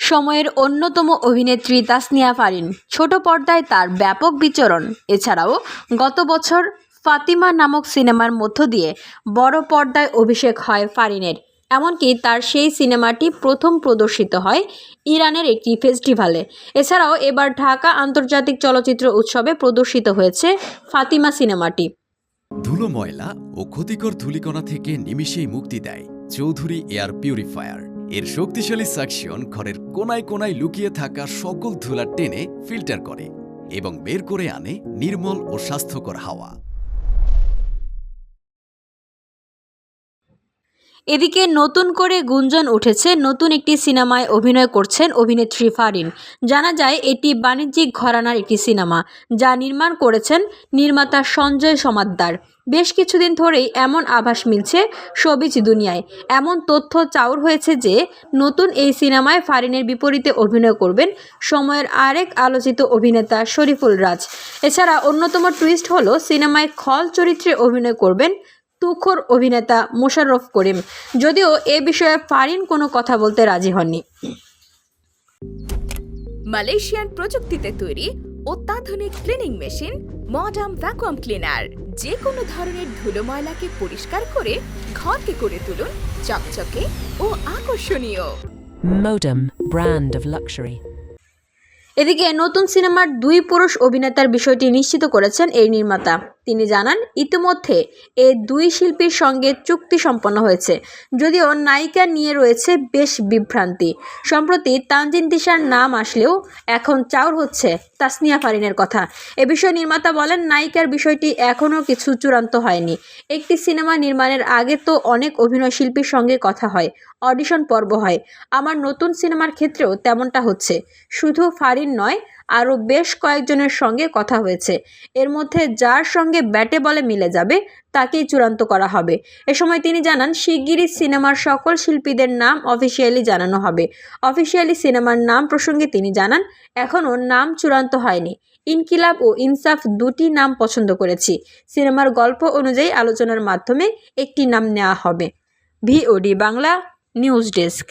সময়ের অন্যতম অভিনেত্রী তাসনিয়া ফারিন ছোট পর্দায় তার ব্যাপক বিচরণ। এছাড়াও গত বছর ফাতিমা নামক সিনেমার মধ্য দিয়ে বড় পর্দায় অভিষেক হয় ফারিনের। এমনকি তার সেই সিনেমাটি প্রথম প্রদর্শিত হয় ইরানের একটি ফেস্টিভ্যালে। এছাড়াও এবার ঢাকা আন্তর্জাতিক চলচ্চিত্র উৎসবে প্রদর্শিত হয়েছে ফাতিমা সিনেমাটি। ধুলো, ময়লা ও ক্ষতিকর ধূলিকণা থেকে নিমিষেই মুক্তি দেয় চৌধুরী এয়ার পিউরিফায়ার। এর শক্তিশালী সাকশন ঘরের কোনায় কোনায় লুকিয়ে থাকা সকল ধুলা টেনে ফিল্টার করে এবং বের করে আনে নির্মল ও স্বাস্থ্যকর হাওয়া। এদিকে নতুন করে গুঞ্জন উঠেছে নতুন একটি সিনেমায় অভিনয় করছেন অভিনেত্রী ফারিন। জানা যায় এটি বাণিজ্যিক ঘরানার একটি সিনেমা, যা নির্মাণ করেছেন নির্মাতা সঞ্জয় সমাদ্দার। বেশ কিছুদিন ধরেই এমন আভাস মিলছে শোবিজ দুনিয়ায়। এমন তথ্য চাউর হয়েছে যে নতুন এই সিনেমায় ফারিনের বিপরীতে অভিনয় করবেন সময়ের আরেক আলোচিত অভিনেতা শরীফুল রাজ। এছাড়া অন্যতম টুইস্ট হলো সিনেমায় খল চরিত্রে অভিনয় করবেন তুখোর অভিনেতা মোশাররফ করিম। যদিও এ বিষয়ে ফারিন কোনো কথা বলতে রাজি হননি। মালয়েশিয়ান প্রযুক্তিতে তৈরি অত্যাধুনিক cleaning machine modern vacuum cleaner যে কোনো ধরনের ধুলো ময়লাকে পরিষ্কার করে ঘরকে করে তুলুন চকচকে ও আকর্ষণীয়। Modem, brand of luxury. এদিকে নতুন সিনেমার দুই পুরুষ অভিনেতার বিষয়টি নিশ্চিত করেছেন এই নির্মাতা। তিনি জানান, ইতিমধ্যে এই দুই শিল্পীর সঙ্গে চুক্তি সম্পন্ন হয়েছে। যদিও নায়িকা নিয়ে রয়েছে বেশ বিভ্রান্তি। সম্প্রতি তানজিন তিশার নাম আসলেও এখন চাউর হচ্ছে তাসনিয়া ফারিনের কথা। এ বিষয়ে নির্মাতা বলেন, নায়িকার বিষয়টি এখনও কিছু চূড়ান্ত হয়নি। একটি সিনেমা নির্মাণের আগে তো অনেক অভিনয় শিল্পীর সঙ্গে কথা হয়, অডিশন পর্ব হয়। আমার নতুন সিনেমার ক্ষেত্রেও তেমনটা হচ্ছে। শুধু ফারিন নয়, আরও বেশ কয়েকজনের সঙ্গে কথা হয়েছে। এর মধ্যে যার সঙ্গে ব্যাটে বলে মিলে যাবে তাকেই চূড়ান্ত করা হবে। এ সময় তিনি জানান, শিগগিরই সিনেমার সকল শিল্পীদের নাম অফিসিয়ালি জানানো হবে। অফিসিয়ালি সিনেমার নাম প্রসঙ্গে তিনি জানান, এখনও নাম চূড়ান্ত হয়নি। ইনকিলাব ও ইনসাফ দুটি নাম পছন্দ করেছি। সিনেমার গল্প অনুযায়ী আলোচনার মাধ্যমে একটি নাম নেওয়া হবে। VOD Bangla news desk.